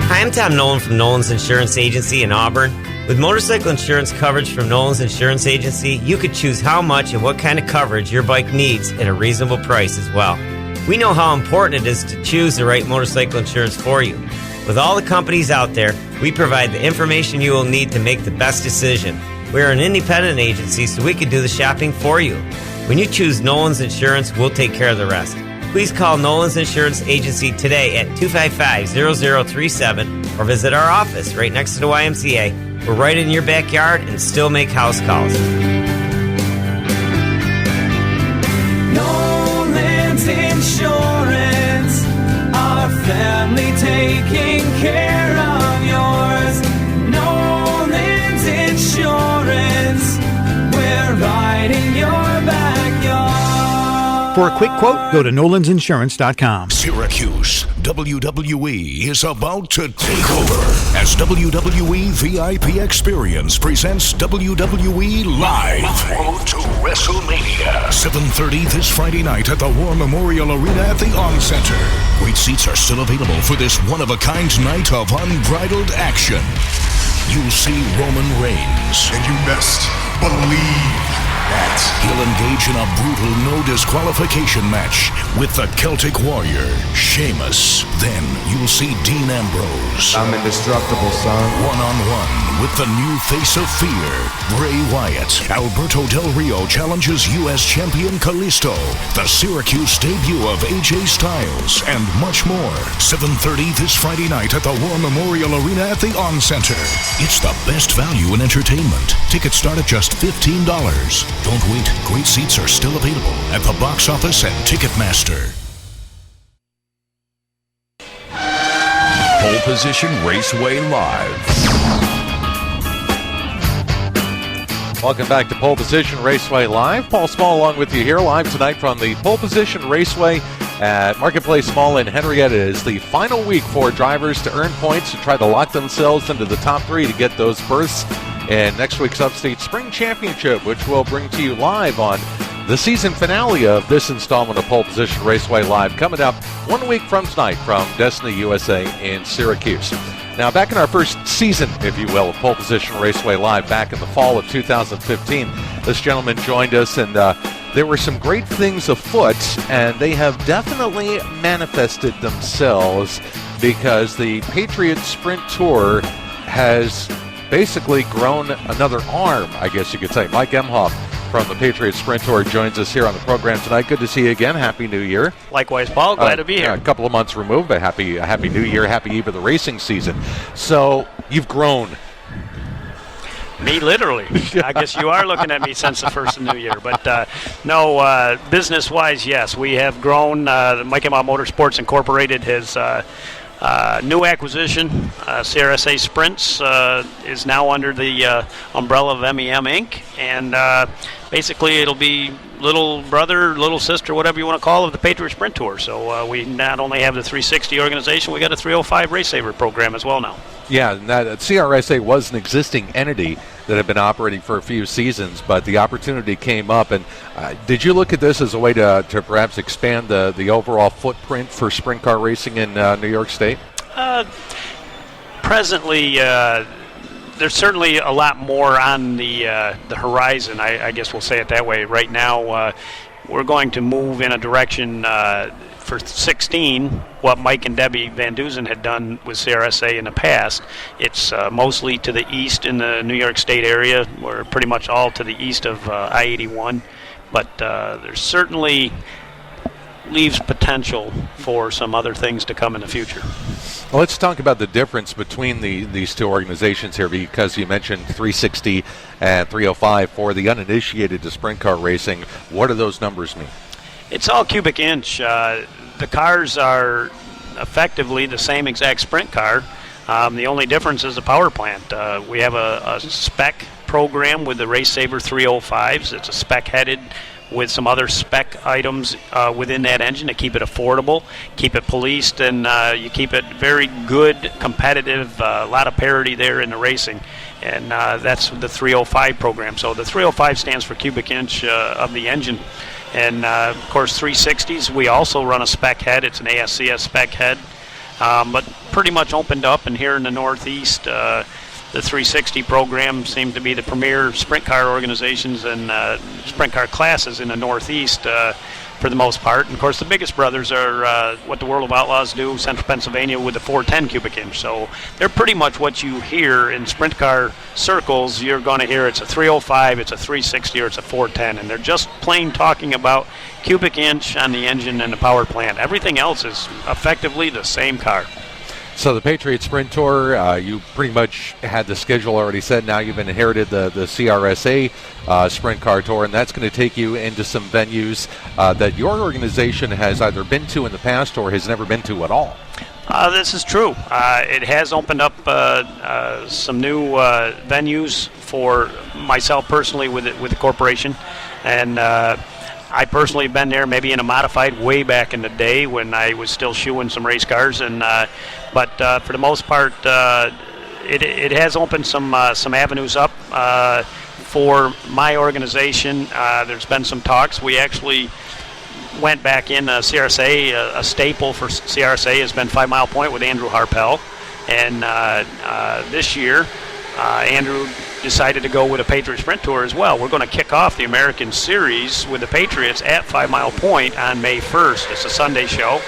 Hi, I'm Tom Nolan from Nolan's Insurance Agency in Auburn. With motorcycle insurance coverage from Nolan's Insurance Agency, you could choose how much and what kind of coverage your bike needs at a reasonable price as well. We know how important it is to choose the right motorcycle insurance for you. With all the companies out there, we provide the information you will need to make the best decision. We are an independent agency, so we can do the shopping for you. When you choose Nolan's Insurance, we'll take care of the rest. Please call Nolan's Insurance Agency today at 255-0037 or visit our office right next to the YMCA. We're right in your backyard and still make house calls. Nolan's Insurance, our family taking care of yours. Nolan's Insurance, 'Cause we're right in your backyard. For a quick quote, go to nolansinsurance.com. Syracuse, WWE is about to take over as WWE VIP Experience presents WWE Live. Road to WrestleMania. 7:30 this Friday night at the War Memorial Arena at the On Center. Great seats are still available for this one-of-a-kind night of unbridled action. You'll see Roman Reigns. And you best believe that he'll engage in a brutal no disqualification match with the Celtic Warrior, Sheamus. Then you'll see Dean Ambrose. I'm indestructible, son. One-on-one with the new face of fear, Bray Wyatt. Alberto Del Rio challenges U.S. champion Kalisto. The Syracuse debut of AJ Styles, and much more. 7:30 this Friday night at the War Memorial Arena at the On Center. It's the best value in entertainment. Tickets start at just $15. Don't wait. Great seats are still available at the box office and Ticketmaster. Pole Position Raceway Live. Welcome back to Pole Position Raceway Live. Paul Small along with you here live tonight from the Pole Position Raceway at Marketplace Mall in Henrietta. It is the final week for drivers to earn points to try to lock themselves into the top three to get those berths in next week's Upstate Spring Championship, which we'll bring to you live on the season finale of this installment of Pole Position Raceway Live, coming up 1 week from tonight from Destiny USA in Syracuse. Now, back in our first season, if you will, of Pole Position Raceway Live back in the fall of 2015, this gentleman joined us, and there were some great things afoot, and they have definitely manifested themselves because the Patriot Sprint Tour has basically grown another arm, I guess you could say. Mike Emhoff from the Patriot Sprint Tour joins us here on the program tonight. Good to see you again. Happy New Year. Likewise, Paul. Glad to be here. A couple of months removed, but happy New Year, happy eve of the racing season. So you've grown. Me, literally. I guess you are looking at me since the first of New Year. But no, business-wise, yes, we have grown. Mike Emhoff Motorsports Incorporated has new acquisition, CRSA Sprints, is now under the umbrella of MEM Inc. And basically it'll be little brother, little sister, whatever you want to call it, of the Patriot Sprint Tour. So we not only have the 360 organization, we got a 305 Race Saver program as well now. Yeah, and that CRSA was an existing entity that had been operating for a few seasons, but the opportunity came up. And did you look at this as a way to perhaps expand the overall footprint for sprint car racing in New York State? Presently, there's certainly a lot more on the horizon, I guess we'll say it that way. Right now, we're going to move in a direction for 16, what Mike and Debbie Van Duzen had done with CRSA in the past. It's mostly to the east in the New York State area. We're pretty much all to the east of I-81. But there's certainly leaves potential for some other things to come in the future. Well, let's talk about the difference between these two organizations here, because you mentioned 360 and 305 for the uninitiated to sprint car racing. What do those numbers mean? It's all cubic inch. The cars are effectively the same exact sprint car. The only difference is the power plant. We have a spec program with the Race Saver 305s. It's a spec headed with some other spec items within that engine to keep it affordable, keep it policed, and you keep it very good, competitive, a lot of parity there in the racing. And that's the 305 program. So the 305 stands for cubic inch of the engine. And, of course, 360s, we also run a spec head. It's an ASCS spec head, but pretty much opened up. And here in the Northeast, the 360 program seems to be the premier sprint car organizations and sprint car classes in the Northeast for the most part. And, of course, the biggest brothers are what the World of Outlaws do, Central Pennsylvania, with the 410 cubic inch. So they're pretty much what you hear in sprint car circles. You're going to hear it's a 305, it's a 360, or it's a 410. And they're just plain talking about cubic inch on the engine and the power plant. Everything else is effectively the same car. So the Patriot Sprint Tour, you pretty much had the schedule already set. Now you've inherited the CRSA Sprint Car Tour, and that's going to take you into some venues that your organization has either been to in the past or has never been to at all. This is true. It has opened up some new venues for myself personally with the corporation, and I personally have been there maybe in a modified way back in the day when I was still shoeing some race cars, and but for the most part, it has opened some avenues up for my organization. There's been some talks. We actually went back in CRSA. A staple for CRSA has been 5 Mile Point with Andrew Harpel, and this year Andrew decided to go with a Patriot Sprint Tour as well. We're going to kick off the American Series with the Patriots at 5 Mile Point on May 1st. It's a Sunday show,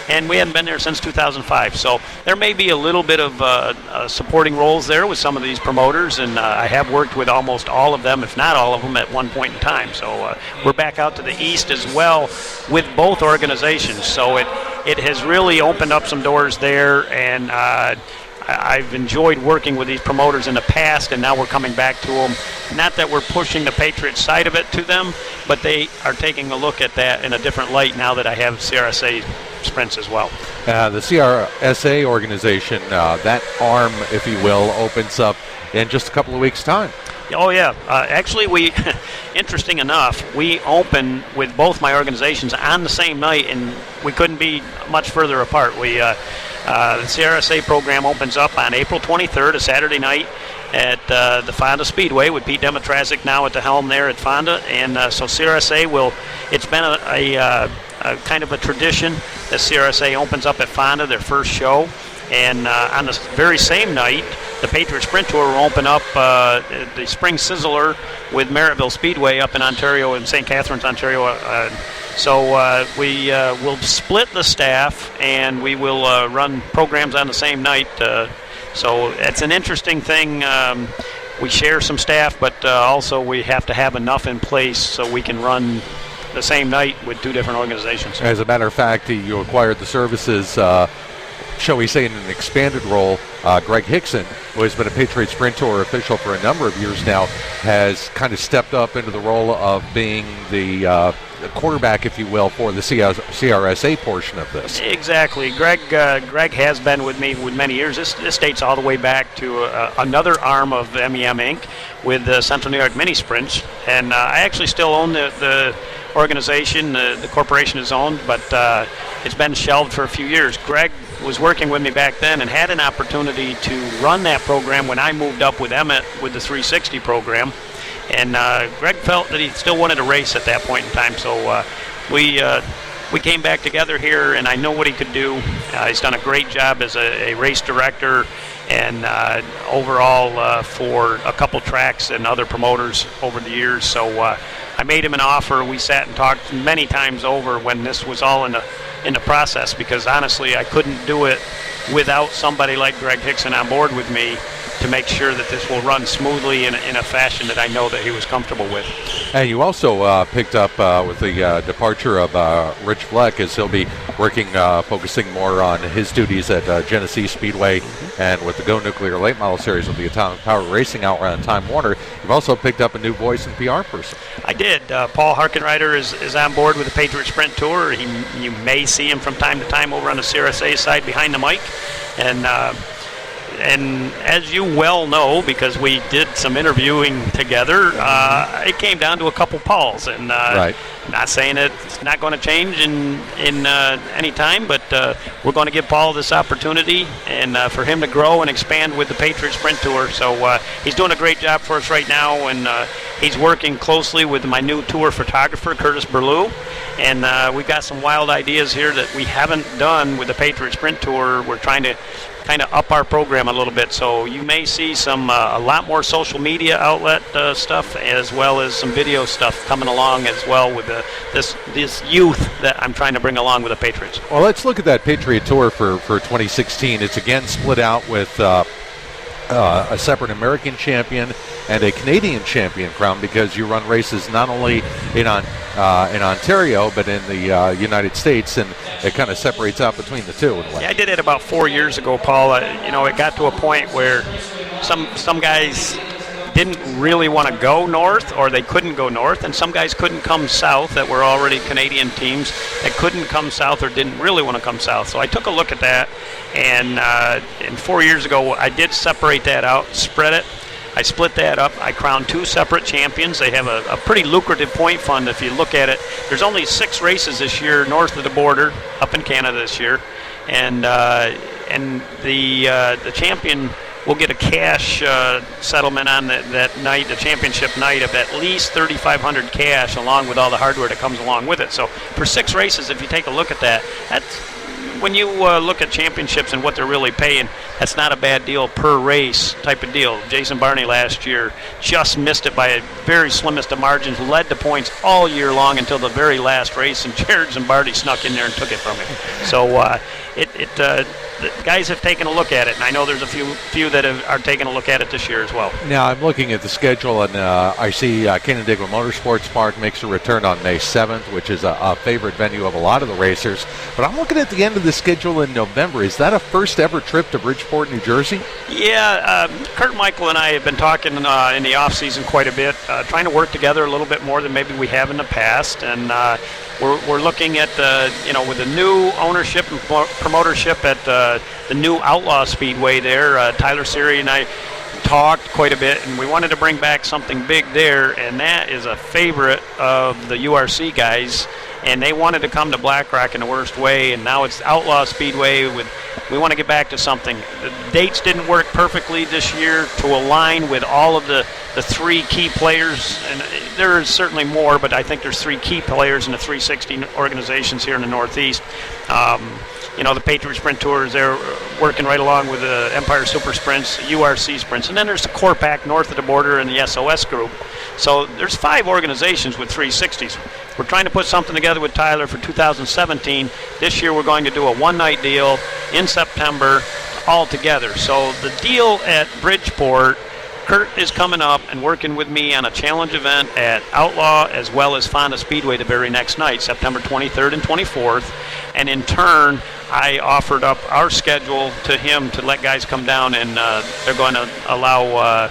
and we haven't been there since 2005. So there may be a little bit of supporting roles there with some of these promoters, and I have worked with almost all of them, if not all of them, at one point in time. So we're back out to the east as well with both organizations. So it has really opened up some doors there, and I've enjoyed working with these promoters in the past, and now we're coming back to them. Not that we're pushing the Patriot side of it to them, but they are taking a look at that in a different light now that I have CRSA sprints as well. The CRSA organization, that arm, if you will, opens up in just a couple of weeks' time. Oh, yeah. Actually, interesting enough, we open with both my organizations on the same night, and we couldn't be much further apart. The CRSA program opens up on April 23rd, a Saturday night, at the Fonda Speedway with Pete Demitrazik now at the helm there at Fonda. And so CRSA it's been a kind of a tradition that CRSA opens up at Fonda, their first show. And on the very same night, the Patriot Sprint Tour will open up the Spring Sizzler with Merrittville Speedway up in Ontario, in St. Catharines, Ontario. So we will split the staff, and we will run programs on the same night. So it's an interesting thing. We share some staff, but also we have to have enough in place so we can run the same night with two different organizations. As a matter of fact, you acquired the services, shall we say, in an expanded role. Greg Hickson, who has been a Patriot Sprint Tour official for a number of years now, has kind of stepped up into the role of being the quarterback, if you will, for the CRSA portion of this. Exactly. Greg has been with me with many years. This dates all the way back to another arm of MEM Inc. with the Central New York Mini Sprints, and I actually still own the organization. The corporation is owned, but it's been shelved for a few years. Greg was working with me back then and had an opportunity to run that program when I moved up with Emmett with the 360 program. And Greg felt that he still wanted to race at that point in time, so we came back together here, and I know what he could do. He's done a great job as a race director and overall for a couple tracks and other promoters over the years. So I made him an offer. We sat and talked many times over when this was all in the process, because honestly I couldn't do it without somebody like Greg Hickson on board with me to make sure that this will run smoothly in a fashion that I know that he was comfortable with. And you also picked up with the departure of Rich Fleck, as he'll be working, focusing more on his duties at Genesee Speedway, and with the Go Nuclear Late Model Series with the Atomic Power Racing out on Time Warner. You've also picked up a new voice and PR person. I did. Paul Harkenreiter is on board with the Patriot Sprint Tour. You may see him from time to time over on the CRSA side behind the mic. And as you well know, because we did some interviewing together, it came down to a couple Pauls. And right. Not saying it's not going to change in any time, but we're going to give Paul this opportunity and for him to grow and expand with the Patriot Sprint Tour. So he's doing a great job for us right now, and he's working closely with my new tour photographer, Curtis Berlew. And we've got some wild ideas here that we haven't done with the Patriot Sprint Tour. We're trying to kind of up our program a little bit, so you may see some a lot more social media outlet stuff, as well as some video stuff coming along as well with this youth that I'm trying to bring along with the Patriots. Well, let's look at that Patriot Tour for 2016. It's again split out with a separate American champion and a Canadian champion crown, because you run races not only in Ontario but in the United States, and it kind of separates out between the two. Yeah, I did it about 4 years ago, Paul. It got to a point where some guys didn't really want to go north, or they couldn't go north, and some guys couldn't come south that were already Canadian teams that couldn't come south or didn't really want to come south. So I took a look at that, and 4 years ago I did separate that out, spread it. I split that up. I crowned 2 separate champions. They have a pretty lucrative point fund if you look at it. There's only 6 races this year north of the border, up in Canada this year, and the champion will get a cash settlement on that night, the championship night, of at least $3,500 cash, along with all the hardware that comes along with it. So for 6 races, if you take a look at that, that's when you look at championships and what they're really paying, that's not a bad deal per race type of deal. Jason Barney last year just missed it by a very slimmest of margins, led the points all year long until the very last race, and Jared Zimbardi snuck in there and took it from him. So the guys have taken a look at it, and I know there's a few that are taking a look at it this year as well. Now, I'm looking at the schedule, and I see Canandaigua Motorsports Park makes a return on May 7th, which is a favorite venue of a lot of the racers. But I'm looking at the end of the schedule in November. Is that a first-ever trip to Bridgeport, New Jersey? Yeah, Kurt Michael and I have been talking in the off-season quite a bit, trying to work together a little bit more than maybe we have in the past, and we're looking at, with the new ownership and promotership at the new Outlaw Speedway there. Tyler Seary and I talked quite a bit, and we wanted to bring back something big there, and that is a favorite of the URC guys, and they wanted to come to Black Rock in the worst way, and now it's Outlaw Speedway. We want to get back to something. The dates didn't work perfectly this year to align with all of the 3 key players, and there is certainly more, but I think there's 3 key players in the 360 organizations here in the Northeast. The Patriot Sprint Tours, they're working right along with the Empire Super Sprints, URC Sprints, and then there's the Core Pack north of the border and the SOS group. So there's 5 organizations with 360s. We're trying to put something together with Tyler for 2017. This year we're going to do a one-night deal in September all together. So the deal at Bridgeport, Kurt is coming up and working with me on a challenge event at Outlaw as well as Fonda Speedway the very next night, September 23rd and 24th. And in turn, I offered up our schedule to him to let guys come down, and they're going to allow,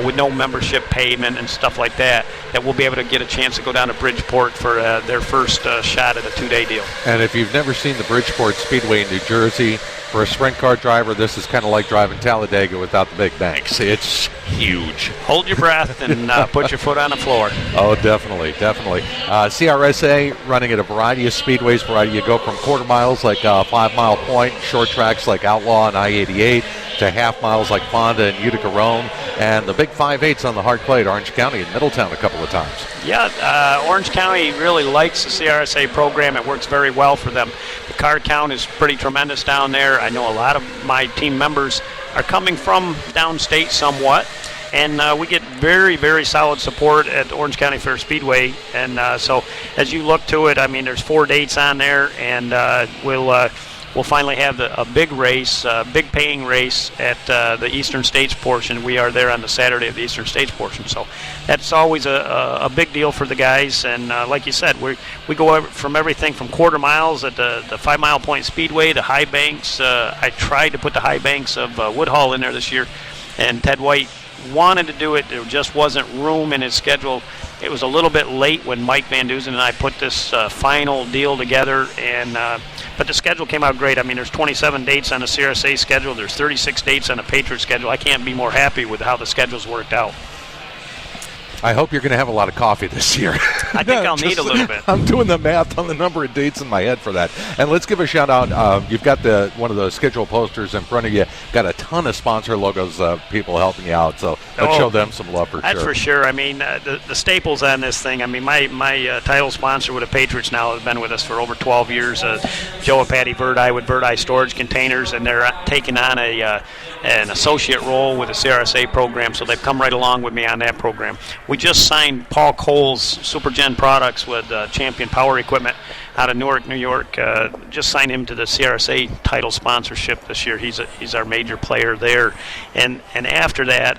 with no membership payment and stuff like that we'll be able to get a chance to go down to Bridgeport for their first shot at a 2-day deal. And if you've never seen the Bridgeport Speedway in New Jersey, for a sprint car driver, this is kind of like driving Talladega without the big banks. It's huge. Hold your breath and put your foot on the floor. Oh, definitely. CRSA running at a variety of speedways. You go from quarter miles like 5 Mile Point, short tracks like Outlaw and I-88, to half miles like Fonda and Utica Rome, and the big 5/8s on the hard clay at Orange County and Middletown a couple of times. Yeah, Orange County really likes the CRSA program. It works very well for them. The car count is pretty tremendous down there. I know a lot of my team members are coming from downstate somewhat, and we get very, very solid support at Orange County Fair Speedway. And so as you look to it, there's 4 dates on there, and we'll finally have a big race, big paying race at the Eastern States portion. We are there on the Saturday of the Eastern States portion. So that's always a big deal for the guys. And like you said, we go from everything from quarter miles at the 5 Mile Point Speedway to high banks. I tried to put the high banks of Woodhull in there this year, and Ted White wanted to do it. There just wasn't room in his schedule. It was a little bit late when Mike Van Dusen and I put this final deal together, but the schedule came out great. There's 27 dates on the CRSA schedule. There's 36 dates on the Patriot schedule. I can't be more happy with how the schedule's worked out. I hope you're going to have a lot of coffee this year. I think I'll need a little bit. I'm doing the math on the number of dates in my head for that. And let's give a shout out. You've got one of the schedule posters in front of you. Got a ton of sponsor logos, people helping you out. So let's show them some love for that's sure. That's for sure. The staples on this thing. My title sponsor with the Patriots now has been with us for over 12 years. Joe and Patty Verdi with Verdi Storage Containers, and they're taking on an associate role with the CRSA program. So they've come right along with me on that program. We just signed Paul Cole's Supergen Products with Champion Power Equipment out of Newark, New York. Just signed him to the CRSA title sponsorship this year. He's our major player there. And after that,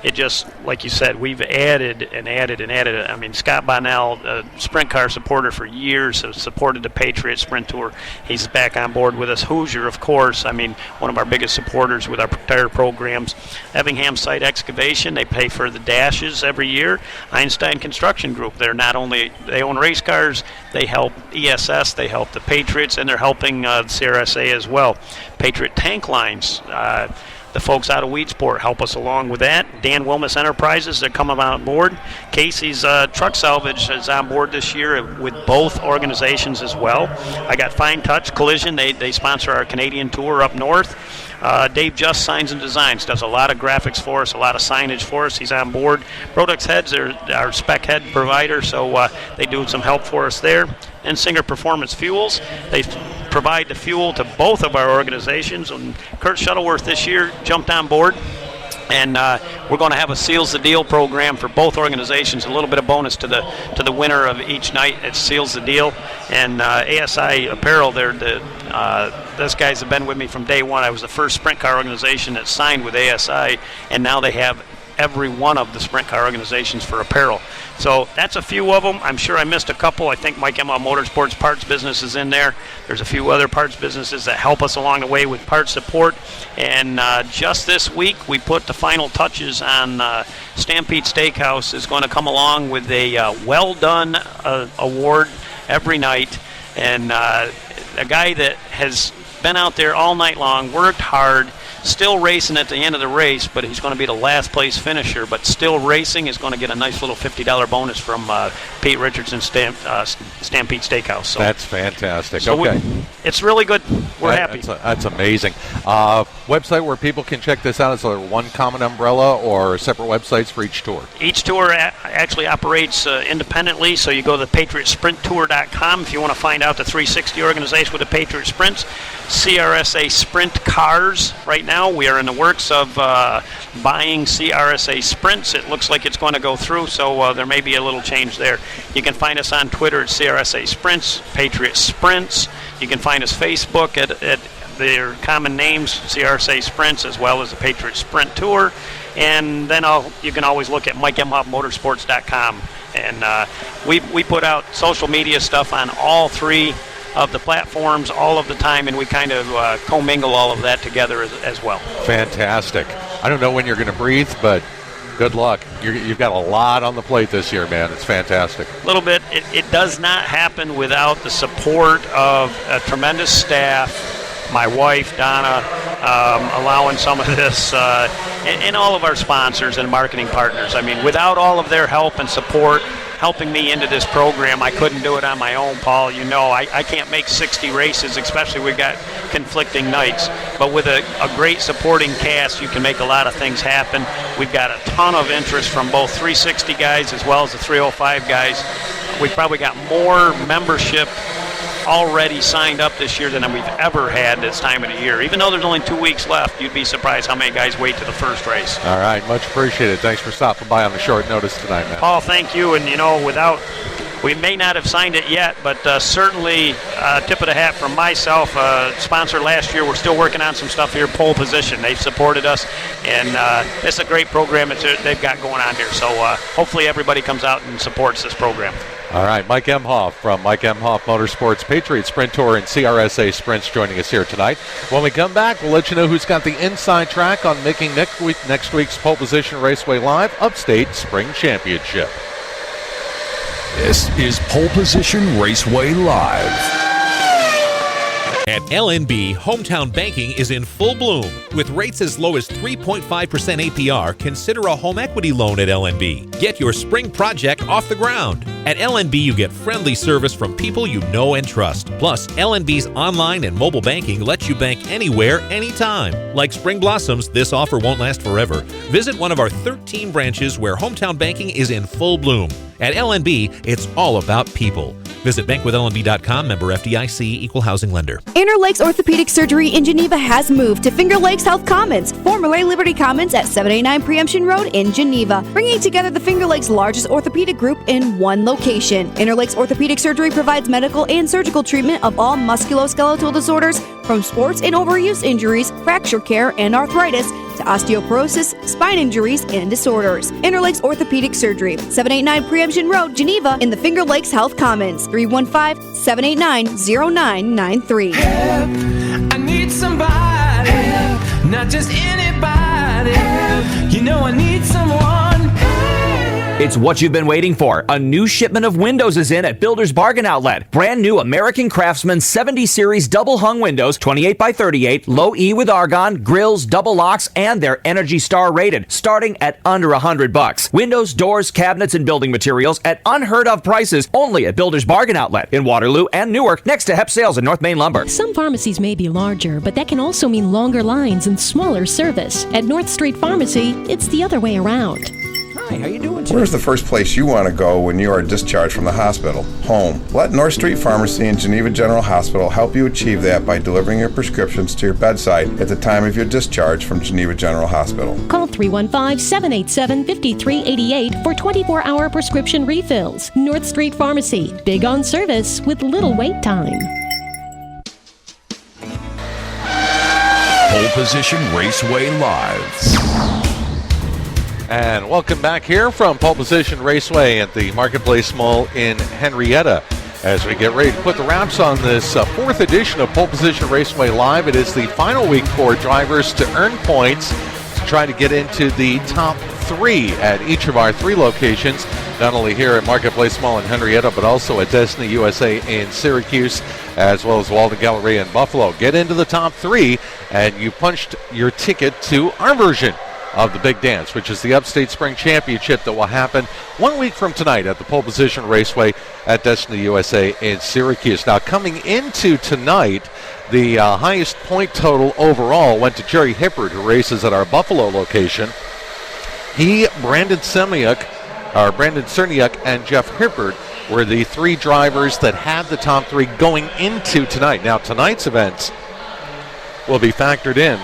it just, like you said, we've added and added and added. Scott Bonnell, a sprint car supporter for years, has supported the Patriot Sprint Tour. He's back on board with us. Hoosier, of course, one of our biggest supporters with our tire programs. Effingham Site Excavation, they pay for the dashes every year. Einstein Construction Group, they own race cars, they help ESS, they help the Patriots, and they're helping CRSA as well. Patriot Tank Lines, The folks out of Weedsport help us along with that. Dan Wilmus Enterprises, they're coming on board. Casey's Truck Salvage is on board this year with both organizations as well. I got Fine Touch Collision. They sponsor our Canadian tour up north. Dave Just Signs and Designs does a lot of graphics for us, a lot of signage for us. He's on board. Produx Heads, they're our spec head provider, so they do some help for us there. And Singer Performance Fuels, they provide the fuel to both of our organizations. And Kurt Shuttleworth this year jumped on board. And we're going to have a Seals the Deal program for both organizations, a little bit of bonus to the winner of each night. It seals the deal. And ASI Apparel, those guys have been with me from day one. I was the first sprint car organization that signed with ASI, and now they have every one of the sprint car organizations for apparel. So that's a few of them. I'm sure I missed a couple. I think Mike Emma Motorsports parts business is in there. There's a few other parts businesses that help us along the way with parts support. And just this week, we put the final touches on Stampede Steakhouse is going to come along with a Well Done award every night. And a guy that has been out there all night long, worked hard, still racing at the end of the race, but he's going to be the last place finisher, but still racing, is going to get a nice little $50 bonus from Pete Richardson Stampede Steakhouse. So that's fantastic. So okay. It's really good. We're happy. That's amazing. Website where people can check this out, is there one common umbrella or separate websites for each tour? Each tour actually operates independently, so you go to patriotsprinttour.com if you want to find out the 360 organization with the Patriot Sprints. CRSA Sprint Cars. Right now we are in the works of buying CRSA Sprints. It looks like it's going to go through, so there may be a little change there. You can find us on Twitter at CRSA Sprints, Patriot Sprints. You can find us Facebook at their common names, CRSA Sprints, as well as the Patriot Sprint Tour. And then you can always look at MikeMHoffMotorsports.com. And we put out social media stuff on all three of the platforms all of the time, and we kind of commingle all of that together as well. Fantastic. I don't know when you're going to breathe, but good luck. You've got a lot on the plate this year, man. It's fantastic. A little bit. It does not happen without the support of a tremendous staff, my wife, Donna, allowing some of this, and all of our sponsors and marketing partners. I mean, without all of their help and support, helping me into this program, I couldn't do it on my own, Paul. You know, I can't make 60 races, especially we've got conflicting nights. But with a great supporting cast, you can make a lot of things happen. We've got a ton of interest from both 360 guys as well as the 305 guys. We've probably got more membership already signed up this year than we've ever had this time of the year. Even though there's only 2 weeks left, you'd be surprised how many guys wait to the first race. All right, much appreciated. Thanks for stopping by on the short notice tonight, man. Paul, thank you. And, you know, we may not have signed it yet, but certainly tip of the hat from myself. Sponsor last year, we're still working on some stuff here, Pole Position. They've supported us, and it's a great program they've got going on here. So hopefully everybody comes out and supports this program. All right, Mike Emhoff from Mike Emhoff Motorsports, Patriot Sprint Tour, and CRSA Sprints joining us here tonight. When we come back, we'll let you know who's got the inside track on making next week's Pole Position Raceway Live Upstate Spring Championship. This is Pole Position Raceway Live. At LNB, hometown banking is in full bloom. With rates as low as 3.5% APR, consider a home equity loan at LNB. Get your spring project off the ground. At LNB, you get friendly service from people you know and trust. Plus, LNB's online and mobile banking lets you bank anywhere, anytime. Like Spring Blossoms, this offer won't last forever. Visit one of our 13 branches where hometown banking is in full bloom. At LNB, it's all about people. Visit bankwithlnb.com, member FDIC, equal housing lender. Inner Lakes Orthopedic Surgery in Geneva has moved to Finger Lakes Health Commons, formerly Liberty Commons at 789 Preemption Road in Geneva, bringing together the Finger Lakes' largest orthopedic group in one location. Inner Lakes Orthopedic Surgery provides medical and surgical treatment of all musculoskeletal disorders, from sports and overuse injuries, fracture care, and arthritis, to osteoporosis, spine injuries, and disorders. Inner Lakes Orthopedic Surgery, 789 Preemption Road, Geneva, in the Finger Lakes Health Commons, 315-789-0993. Help, I need somebody, help, not just anybody. Help, you know I need someone. It's what you've been waiting for. A new shipment of windows is in at Builder's Bargain Outlet. Brand new American Craftsman 70 Series double hung windows, 28 by 38, low E with argon, grills, double locks, and they're Energy Star rated, starting at under $100. Windows, doors, cabinets, and building materials at unheard of prices only at Builder's Bargain Outlet in Waterloo and Newark, next to Hep Sales and North Main Lumber. Some pharmacies may be larger, but that can also mean longer lines and smaller service. At North Street Pharmacy, it's the other way around. Hi, how you doing today? Where's the first place you want to go when you are discharged from the hospital? Home. Let North Street Pharmacy and Geneva General Hospital help you achieve that by delivering your prescriptions to your bedside at the time of your discharge from Geneva General Hospital. Call 315-787-5388 for 24-hour prescription refills. North Street Pharmacy. Big on service with little wait time. Pole Position Raceway Live. And welcome back here from Pole Position Raceway at the Marketplace Mall in Henrietta. As we get ready to put the wraps on this fourth edition of Pole Position Raceway Live, it is the final week for drivers to earn points to try to get into the top three at each of our three locations, not only here at Marketplace Mall in Henrietta, but also at Destiny USA in Syracuse, as well as Walden Galleria in Buffalo. Get into the top three, and you punched your ticket to our version of the big dance, which is the Upstate Spring Championship that will happen 1 week from tonight at the Pole Position Raceway at Destiny USA in Syracuse. Now, coming into tonight, the highest point total overall went to Jerry Hippert, who races at our Buffalo location. He, Brandon Cerniak, and Jeff Hippert were the three drivers that had the top three going into tonight. Now, tonight's events will be factored in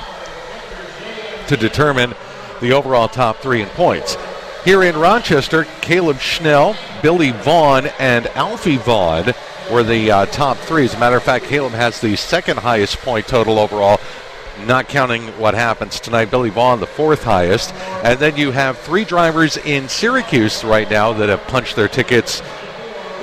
to determine the overall top three in points. Here in Rochester, Caleb Schnell, Billy Vaughn, and Alfie Vaughn were the top three. As a matter of fact, Caleb has the second highest point total overall, not counting what happens tonight. Billy Vaughn, the fourth highest. And then you have three drivers in Syracuse right now that have punched their tickets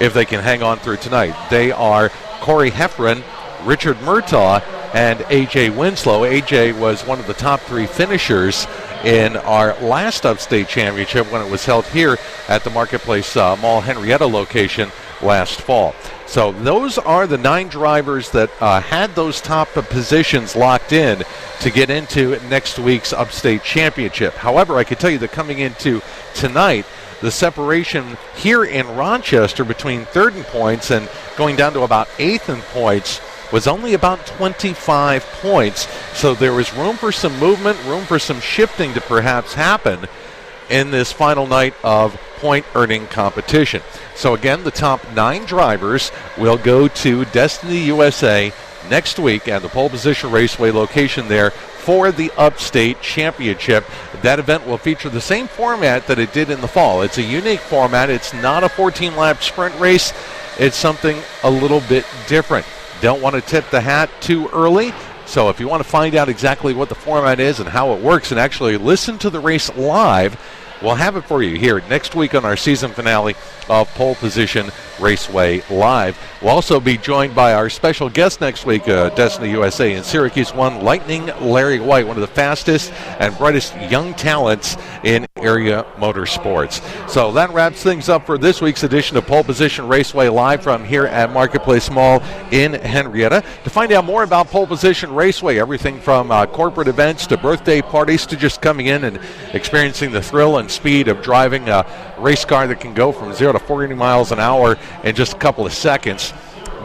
if they can hang on through tonight. They are Corey Heffron, Richard Murtaugh, and A.J. Winslow. A.J. was one of the top three finishers in our last Upstate Championship when it was held here at the Marketplace Mall Henrietta location last fall. So those are the 9 drivers that had those top positions locked in to get into next week's Upstate Championship. However, I can tell you that coming into tonight, the separation here in Rochester between third in points and going down to about eighth in points was only about 25 points. So there was room for some movement, room for some shifting to perhaps happen in this final night of point-earning competition. So again, the top 9 drivers will go to Destiny USA next week at the Pole Position Raceway location there for the Upstate Championship. That event will feature the same format that it did in the fall. It's a unique format. It's not a 14-lap sprint race. It's something a little bit different. Don't want to tip the hat too early. So if you want to find out exactly what the format is and how it works and actually listen to the race live, we'll have it for you here next week on our season finale of Pole Position Raceway Live. We'll also be joined by our special guest next week, Destiny USA in Syracuse 1, Lightning Larry White, one of the fastest and brightest young talents in area motorsports. So that wraps things up for this week's edition of Pole Position Raceway Live from here at Marketplace Mall in Henrietta. To find out more about Pole Position Raceway, everything from corporate events to birthday parties to just coming in and experiencing the thrill and speed of driving a race car that can go from 0 to 40 miles an hour in just a couple of seconds,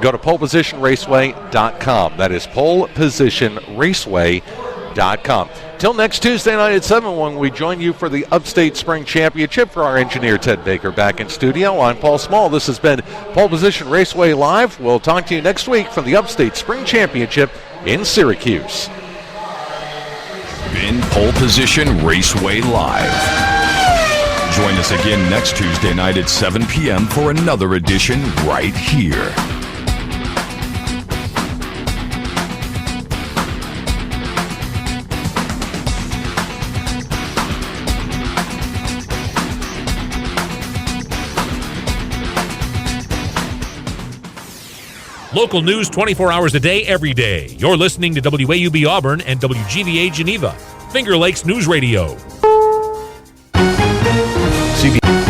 go to polepositionraceway.com. That is polepositionraceway.com. Till next Tuesday night at 7 when we join you for the Upstate Spring Championship. For our engineer Ted Baker back in studio, I'm Paul Small. This has been Pole Position Raceway Live. We'll talk to you next week from the Upstate Spring Championship in Syracuse. Been Pole Position Raceway Live. Join us again next Tuesday night at 7 p.m. for another edition right here. Local news 24 hours a day, every day. You're listening to WAUB Auburn and WGVA Geneva. Finger Lakes News Radio. CB.